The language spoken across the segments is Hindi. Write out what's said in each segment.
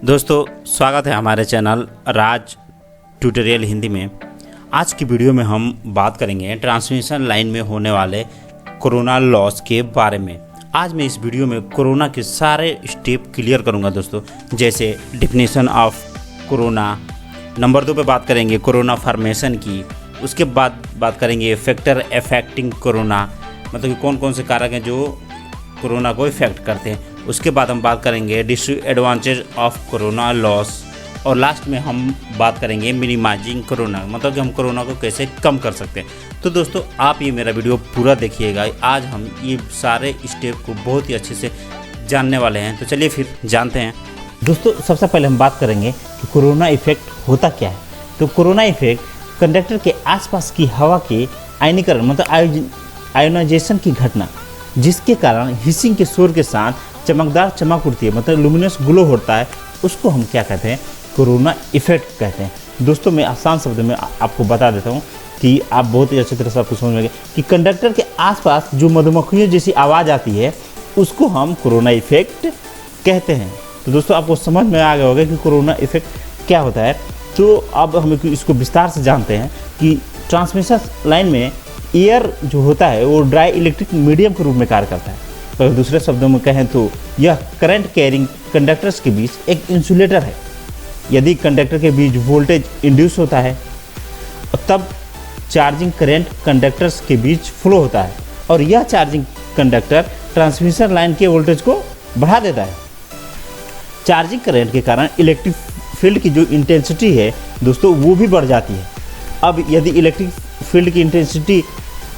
दोस्तों स्वागत है हमारे चैनल राज ट्यूटोरियल हिंदी में। आज की वीडियो में हम बात करेंगे ट्रांसमिशन लाइन में होने वाले कोरोना लॉस के बारे में। आज मैं इस वीडियो में कोरोना के सारे स्टेप क्लियर करूंगा दोस्तों, जैसे डिफिनेशन ऑफ कोरोना। नंबर 2 पे बात करेंगे कोरोना फॉर्मेशन की। उसके बाद बात करेंगे फैक्टर अफेक्टिंग कोरोना, मतलब कि कौन कौन से कारक हैं जो कोरोना को इफेक्ट करते हैं। उसके बाद हम बात करेंगे डिसएडवांटेज ऑफ कोरोना लॉस, और लास्ट में हम बात करेंगे मिनिमाइजिंग कोरोना, मतलब कि हम कोरोना को कैसे कम कर सकते हैं। तो दोस्तों आप ये मेरा वीडियो पूरा देखिएगा, आज हम ये सारे स्टेप को बहुत ही अच्छे से जानने वाले हैं। तो चलिए फिर जानते हैं। दोस्तों सबसे पहले हम बात करेंगे कि कोरोना इफेक्ट होता क्या है। तो कोरोना इफेक्ट कंडक्टर के आसपास की हवा के आयनीकरण मतलब आयोनाइजेशन की घटना, जिसके कारण हिसिंग के शोर के साथ चमकदार चमक उठती है, मतलब लुमिनस ग्लो होता है, उसको हम क्या कहते हैं, कोरोना इफेक्ट कहते हैं। दोस्तों मैं आसान शब्द में आपको बता देता हूँ कि आप बहुत ही अच्छी तरह से आपको समझ में कि कंडक्टर के आसपास जो मधुमक्खियों जैसी आवाज़ आती है उसको हम कोरोना इफेक्ट कहते हैं। तो दोस्तों आपको समझ में आ गया होगा कि कोरोना इफेक्ट क्या होता है। तो अब हम इसको विस्तार से जानते हैं कि ट्रांसमिशन लाइन में एयर जो होता है वो ड्राई इलेक्ट्रिक मीडियम के रूप में कार्य करता है। तो दूसरे शब्दों में कहें तो यह करंट कैरिंग कंडक्टर्स के बीच एक इंसुलेटर है। यदि कंडक्टर के बीच वोल्टेज इंड्यूस होता है तब चार्जिंग करंट कंडक्टर्स के बीच फ्लो होता है, और यह चार्जिंग कंडक्टर ट्रांसमिशन लाइन के वोल्टेज को बढ़ा देता है। चार्जिंग करंट के कारण इलेक्ट्रिक फील्ड की जो इंटेंसिटी है दोस्तों वो भी बढ़ जाती है। अब यदि इलेक्ट्रिक फील्ड की इंटेंसिटी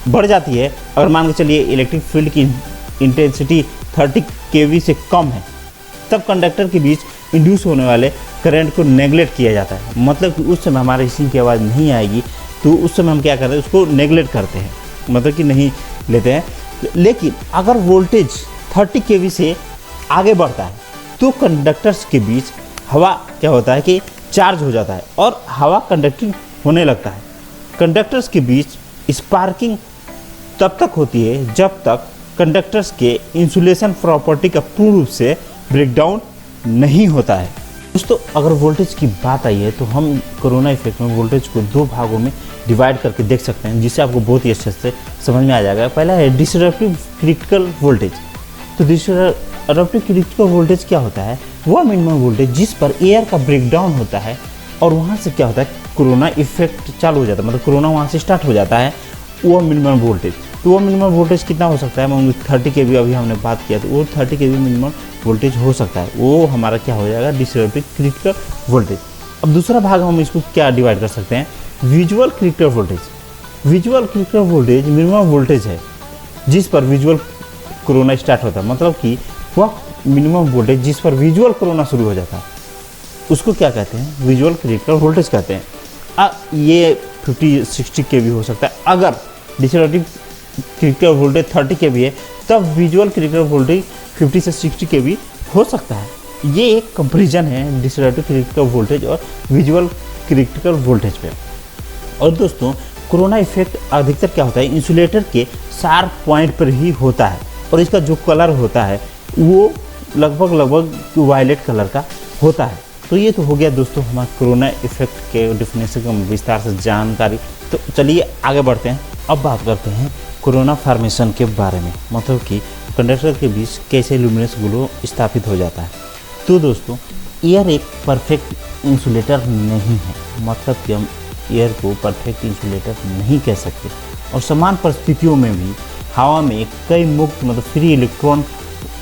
बढ़ जाती है, अगर मान के चलिए इलेक्ट्रिक फील्ड की इंटेंसिटी 30 kV से कम है, तब कंडक्टर के बीच इंड्यूस होने वाले करंट को नेगलेक्ट किया जाता है। मतलब कि उस समय हमारे हिसिंग की आवाज़ नहीं आएगी, तो उस समय हम क्या करते हैं, उसको नेगलेक्ट करते हैं, मतलब कि नहीं लेते हैं। लेकिन अगर वोल्टेज 30 kV से आगे बढ़ता है तो कंडक्टर्स के बीच हवा क्या होता है कि चार्ज हो जाता है और हवा कंडक्टिंग होने लगता है। कंडक्टर्स के बीच स्पार्किंग तब तक होती है जब तक कंडक्टर्स के इंसुलेशन प्रॉपर्टी का पूर्ण रूप से ब्रेकडाउन नहीं होता है। दोस्तों अगर वोल्टेज की बात आई है तो हम कोरोना इफेक्ट में वोल्टेज को 2 भागों में डिवाइड करके देख सकते हैं, जिससे आपको बहुत ही अच्छे से समझ में आ जाएगा। पहला है डिसरप्टिव क्रिटिकल वोल्टेज। तो डिसरप्टिव क्रिटिकल वोल्टेज क्या होता है, वह मिनिमम वोल्टेज जिस पर एयर का ब्रेकडाउन होता है और वहाँ से क्या होता है, कोरोना इफेक्ट चालू हो जाता है, मतलब कोरोना वहाँ से स्टार्ट हो जाता है, वो मिनिमम वोल्टेज। तो वो मिनिमम वोल्टेज कितना हो सकता है, 30 kV अभी हमने बात किया, तो वो 30 kV मिनिमम वोल्टेज हो सकता है, वो हमारा क्या हो जाएगा, डिसरप्टिव क्रिटिकल वोल्टेज। अब दूसरा भाग हम इसको क्या डिवाइड कर सकते हैं, visual critical voltage. Visual critical voltage minimum voltage है जिस पर विजुअल कोरोना स्टार्ट होता है, मतलब कि वह मिनिमम वोल्टेज जिस पर विजुअल कोरोना शुरू हो जाता है उसको क्या कहते हैं, विजुअल क्रिटिकल वोल्टेज कहते हैं। ये 50-60 kV हो सकता है। अगर डिसरप्टिव क्रिटिकल वोल्टेज 30 kV है तब विजुअल क्रिटिकल वोल्टेज 50 से 60 kV हो सकता है। ये एक कंपैरिजन है डिसरप्टिव क्रिटिकल वोल्टेज और विजुअल क्रिटिकल वोल्टेज पे। और दोस्तों कोरोना इफेक्ट अधिकतर क्या होता है, इंसुलेटर के शार्प पॉइंट पर ही होता है, और इसका जो कलर होता है वो लगभग वायलेट कलर का होता है। तो ये तो हो गया दोस्तों हमारा कोरोना इफेक्ट के डिफिनेशन का विस्तार से जानकारी। तो चलिए आगे बढ़ते हैं। अब बात करते हैं कोरोना फॉर्मेशन के बारे में, मतलब कि कंडक्टर के बीच कैसे लुमिनस ग्लो स्थापित हो जाता है। तो दोस्तों एयर एक परफेक्ट इंसुलेटर नहीं है, मतलब कि हम एयर को परफेक्ट इंसुलेटर नहीं कह सकते, और समान परिस्थितियों में भी हवा में कई मुक्त मतलब फ्री इलेक्ट्रॉन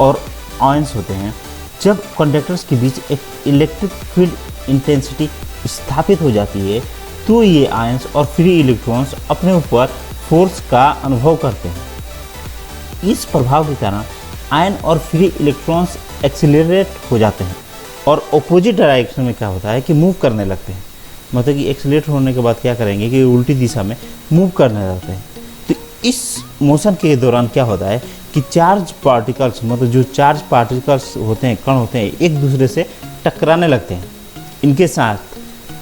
और आयंस होते हैं। जब कंडक्टर्स के बीच एक इलेक्ट्रिक फील्ड इंटेंसिटी स्थापित हो जाती है तो ये आयंस और फ्री इलेक्ट्रॉन्स अपने ऊपर फोर्स का अनुभव करते हैं। इस प्रभाव के कारण आयन और फ्री इलेक्ट्रॉन्स एक्सीलरेट हो जाते हैं और अपोजिट डायरेक्शन में क्या होता है कि मूव करने लगते हैं, मतलब कि एक्सीलरेट होने के बाद क्या करेंगे कि उल्टी दिशा में मूव करने लगते हैं। तो इस मोशन के दौरान क्या होता है कि चार्ज पार्टिकल्स, मतलब जो चार्ज पार्टिकल्स होते हैं, कण होते हैं, एक दूसरे से टकराने लगते हैं। इनके साथ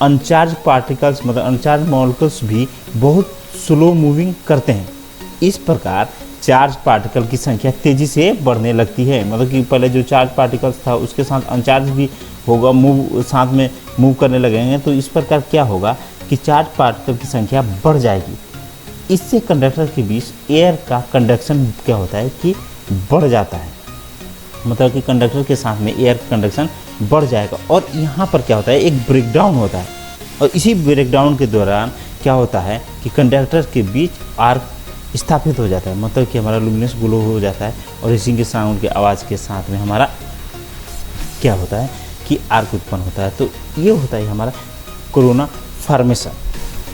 अनचार्ज पार्टिकल्स मतलब अनचार्ज मॉलिक्यूल्स भी बहुत स्लो मूविंग करते हैं। इस प्रकार चार्ज पार्टिकल की संख्या तेज़ी से बढ़ने लगती है। मतलब कि पहले जो चार्ज पार्टिकल्स था उसके साथ अनचार्ज भी होगा, साथ में मूव करने लगेंगे, तो इस प्रकार क्या होगा कि चार्ज पार्टिकल की संख्या बढ़ जाएगी। इससे कंडक्टर के बीच एयर का कंडक्शन क्या होता है कि बढ़ जाता है। मतलब कि कंडक्टर के साथ में एयर कंडक्शन बढ़ जाएगा और यहाँ पर क्या होता है, एक ब्रेकडाउन होता है। और इसी ब्रेकडाउन के दौरान क्या होता है कि कंडक्टर के बीच आर्क स्थापित हो जाता है। मतलब कि हमारा लुमिनस ग्लो हो जाता है और हिसिंग के साउंड की आवाज़ के साथ में हमारा क्या होता है कि आर्क उत्पन्न होता है। तो ये होता है हमारा corona formation.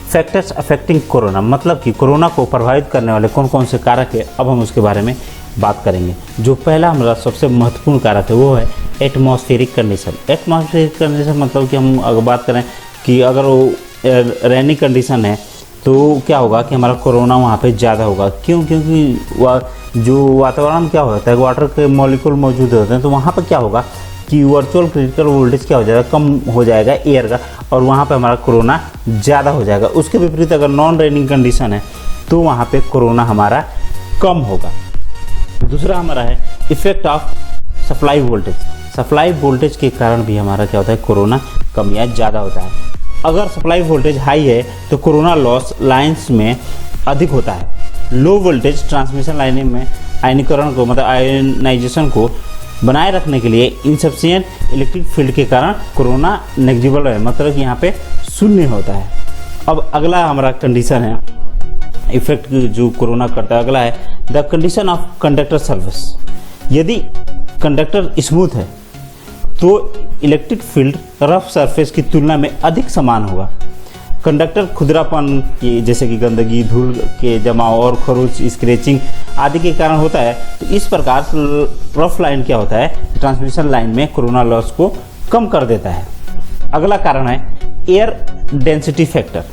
Factors affecting corona, मतलब कि कोरोना को प्रभावित करने वाले कौन कौन से कारक है, अब हम उसके बारे में बात करेंगे। जो पहला हमारा सबसे महत्वपूर्ण कारक है वो है एटमॉस्फेरिक कंडीशन। एटमॉस्फेरिक कंडीशन मतलब कि हम अगर बात करें कि अगर वो रेनी कंडीशन है तो क्या होगा कि हमारा कोरोना वहाँ पे ज़्यादा होगा। क्यों? क्योंकि जो वातावरण क्या होता है, वाटर के मॉलिक्यूल मौजूद होते हैं, तो वहाँ पर क्या होगा कि वर्चुअल क्रिटिकल वोल्टेज क्या हो जाएगा, कम हो जाएगा एयर का, और वहाँ पे हमारा कोरोना ज़्यादा हो जाएगा। उसके विपरीत अगर नॉन रेनिंग कंडीशन है तो वहाँ पे कोरोना हमारा कम होगा। दूसरा हमारा है effect of supply voltage. Supply voltage के कारण भी हमारा क्या होता है, कोरोना कम या ज़्यादा होता है। अगर सप्लाई वोल्टेज हाई है तो कोरोना लॉस लाइन्स में अधिक होता है। लो वोल्टेज ट्रांसमिशन लाइन में आयनीकरण को, मतलब आयोनाइजेशन को बनाए रखने के लिए इनसफिशिएंट इलेक्ट्रिक फील्ड के कारण कोरोना नेग्लिजिबल है, मतलब कि यहाँ पे शून्य होता है। अब अगला हमारा कंडीशन है इफेक्ट जो कोरोना करता है, अगला है the condition of conductor service. यदि कंडक्टर स्मूथ है तो इलेक्ट्रिक फील्ड रफ सरफेस की तुलना में अधिक समान होगा। कंडक्टर खुरदरापन की, जैसे कि गंदगी, धूल के जमाव और खरोच, स्क्रैचिंग आदि के कारण होता है। तो इस प्रकार रफ लाइन क्या होता है, ट्रांसमिशन लाइन में कोरोना लॉस को कम कर देता है। अगला कारण है air density factor.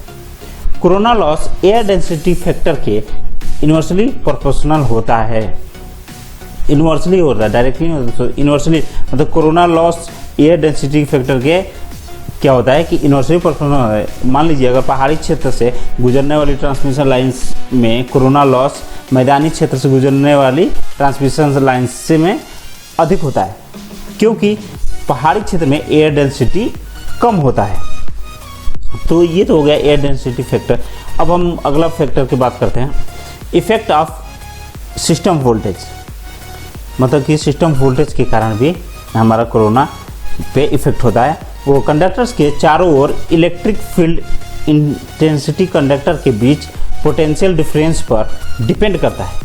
Corona loss air density factor के इन्वर्सली प्रोपोर्शनल होता है। इन्वर्सली होता है, डायरेक्टली इन्वर्सली, मतलब corona loss air density factor के क्या होता है कि इन्वर्सली प्रोपोर्शनल है। मान लीजिए अगर पहाड़ी क्षेत्र से गुजरने वाली ट्रांसमिशन लाइन्स में कोरोना लॉस मैदानी क्षेत्र से गुजरने वाली ट्रांसमिशन लाइन्स से में अधिक होता है, क्योंकि पहाड़ी क्षेत्र में एयर डेंसिटी कम होता है। तो ये तो हो गया एयर डेंसिटी फैक्टर। अब हम अगला फैक्टर की बात करते हैं, इफेक्ट ऑफ सिस्टम वोल्टेज। मतलब कि सिस्टम वोल्टेज के कारण भी हमारा कोरोना पे इफेक्ट होता है। वो कंडक्टर्स के चारों ओर इलेक्ट्रिक फील्ड इंटेंसिटी कंडक्टर के बीच पोटेंशियल डिफरेंस पर डिपेंड करता है।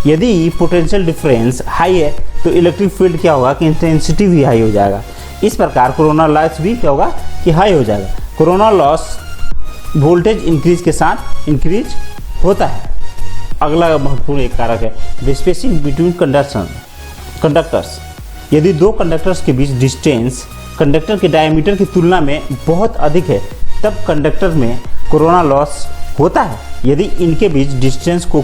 यदि पोटेंशियल डिफरेंस हाई है तो इलेक्ट्रिक फील्ड क्या होगा कि इंटेंसिटी भी हाई हो जाएगा। इस प्रकार कोरोना लॉस भी क्या होगा कि हाई हो जाएगा। कोरोना लॉस वोल्टेज इंक्रीज के साथ इंक्रीज होता है। अगला महत्वपूर्ण एक कारक है द स्पेसिंग बिटवीन कंडक्टर्स। यदि दो कंडक्टर्स के बीच डिस्टेंस कंडक्टर के डायमीटर की तुलना में बहुत अधिक है तब कंडक्टर में कोरोना लॉस होता है। यदि इनके बीच डिस्टेंस को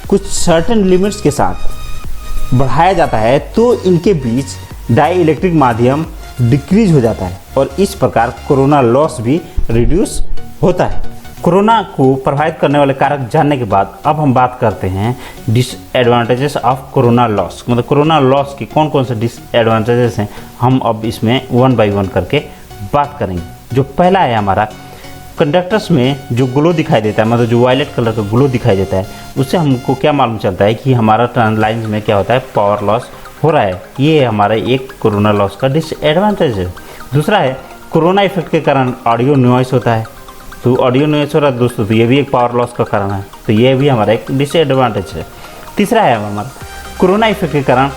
कुछ सर्टेन लिमिट्स के साथ बढ़ाया जाता है तो इनके बीच डाई इलेक्ट्रिक माध्यम डिक्रीज हो जाता है और इस प्रकार कोरोना लॉस भी रिड्यूस होता है। कोरोना को प्रभावित करने वाले कारक जानने के बाद अब हम बात करते हैं डिसएडवांटेजेस ऑफ कोरोना लॉस। मतलब कोरोना लॉस के कौन कौन से डिसएडवांटेजेस हैं, हम अब इसमें वन बाय वन करके बात करेंगे। जो पहला है हमारा कंडक्टर्स में जो ग्लो दिखाई देता है, मतलब जो वायलेट कलर का ग्लो दिखाई देता है, उससे हमको क्या मालूम चलता है कि हमारा लाइन्स में क्या होता है, पावर लॉस हो रहा है। ये हमारा एक कोरोना लॉस का डिसएडवांटेज है। दूसरा है कोरोना इफेक्ट के कारण ऑडियो नॉइस होता है। तो ऑडियो नॉइस हो रहा है दोस्तों, तो ये भी एक पावर लॉस का कारण है, तो ये भी हमारा एक डिसएडवांटेज है। तीसरा है हमारा कोरोना इफेक्ट के कारण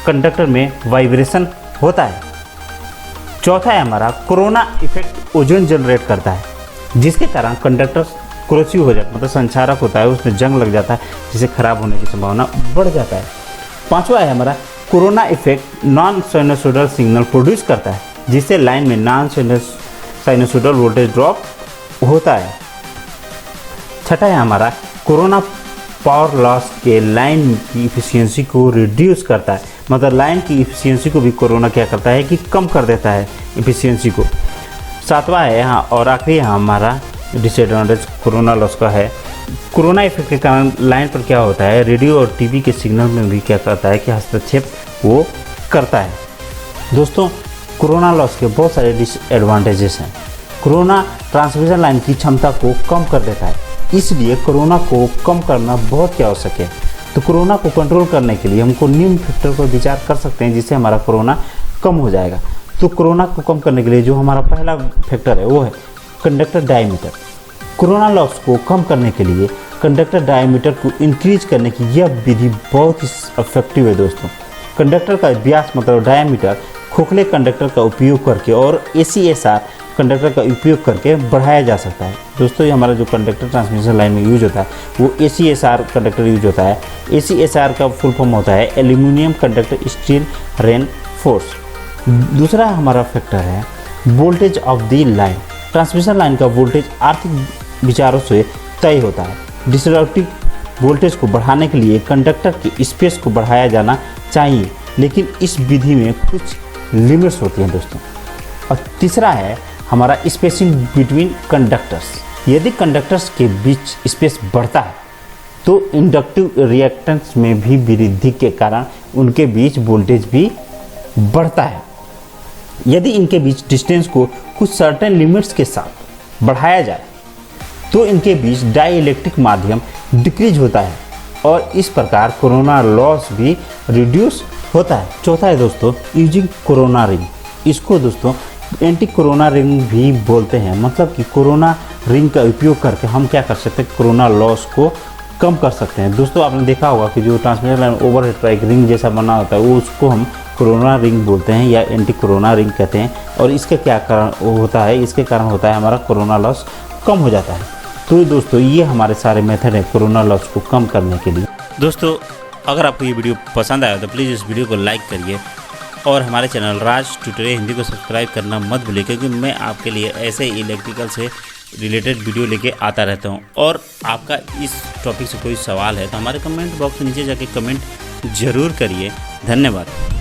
कंडक्टर में वाइब्रेशन होता है। चौथा है हमारा कोरोना इफेक्ट ओजोन जनरेट करता है, जिसके कारण कंडक्टर क्रोसिव हो जाता है, मतलब संचारक होता है उसमें जंग लग जाता है, जिससे खराब होने की संभावना बढ़ जाता है। पांचवा है हमारा corona effect non sinusoidal signal produce करता है, जिससे लाइन में नॉन साइनोसोइडल वोल्टेज ड्रॉप होता है। छठा है हमारा कोरोना पावर लॉस के लाइन की इफिशियंसी को रिड्यूस करता है, मतलब लाइन की इफिशियंसी को भी कोरोना क्या करता है कि कम कर देता है इफिशियंसी को। सातवां है यहाँ और आखिरी हमारा डिसएडवांटेज कोरोना लॉस का है कोरोना इफेक्ट के कारण लाइन पर क्या होता है, रेडियो और टीवी के सिग्नल में भी क्या करता है कि हस्तक्षेप वो करता है। दोस्तों, कोरोना लॉस के बहुत सारे डिसएडवांटेजेस हैं। कोरोना ट्रांसमिशन लाइन की क्षमता को कम कर देता है, इसलिए कोरोना को कम करना बहुत ही आवश्यक है। तो कोरोना को कंट्रोल करने के लिए हमको निम्न फैक्टर पर विचार कर सकते हैं जिससे हमारा कोरोना कम हो जाएगा। तो कोरोना को कम करने के लिए जो हमारा पहला फैक्टर है वो है कंडक्टर डायमीटर। कोरोना लॉस को कम करने के लिए कंडक्टर डायमीटर को इंक्रीज करने की यह विधि बहुत ही इफेक्टिव है। दोस्तों, कंडक्टर का व्यास मतलब डायमीटर खोखले कंडक्टर का उपयोग करके और ACSR कंडक्टर का उपयोग करके बढ़ाया जा सकता है। दोस्तों, ये हमारा जो कंडक्टर ट्रांसमिशन लाइन में यूज होता है वो ACSR कंडक्टर यूज होता है। ACSR का फुल फॉर्म होता है एल्यूमिनियम कंडक्टर स्टील रेनफोर्स। दूसरा हमारा फैक्टर है voltage of the line. Transmission line का वोल्टेज आर्थिक विचारों से तय होता है। डिस्ट्रक्टिव वोल्टेज को बढ़ाने के लिए कंडक्टर की स्पेस को बढ़ाया जाना चाहिए, लेकिन इस विधि में कुछ लिमिट्स होती हैं दोस्तों। और तीसरा है हमारा स्पेसिंग बिटवीन कंडक्टर्स। यदि कंडक्टर्स के बीच स्पेस बढ़ता है तो इंडक्टिव रिएक्टेंस में भी वृद्धि के कारण उनके बीच वोल्टेज भी बढ़ता है। यदि इनके बीच डिस्टेंस को कुछ सर्टेन लिमिट्स के साथ बढ़ाया जाए तो इनके बीच डाइइलेक्ट्रिक माध्यम डिक्रीज होता है और इस प्रकार कोरोना लॉस भी रिड्यूस होता है। चौथा है दोस्तों यूजिंग कोरोना रिंग। इसको दोस्तों एंटी कोरोना रिंग भी बोलते हैं। मतलब कि कोरोना रिंग का उपयोग करके हम क्या कर सकते हैं, कोरोना लॉस को कम कर सकते हैं। दोस्तों, आपने देखा होगा कि जो ट्रांसमिशन लाइन ओवरहेड पर एक रिंग जैसा बना होता है वो उसको हम कोरोना रिंग बोलते हैं या एंटी कोरोना रिंग कहते हैं। और इसके क्या कारण होता है, इसके कारण होता है हमारा कोरोना लॉस कम हो जाता है। तो दोस्तों, ये हमारे सारे मेथड हैं कोरोना लॉस को कम करने के लिए। दोस्तों, अगर आपको ये वीडियो पसंद आया तो प्लीज़ इस वीडियो को लाइक करिए और हमारे चैनल राज ट्यूटोरियल हिंदी को सब्सक्राइब करना मत भूलिए, क्योंकि मैं आपके लिए ऐसे इलेक्ट्रिकल से रिलेटेड वीडियो लेके आता रहता हूँ। और आपका इस टॉपिक से कोई सवाल है तो हमारे कमेंट बॉक्स में नीचे जाके कमेंट ज़रूर करिए। धन्यवाद।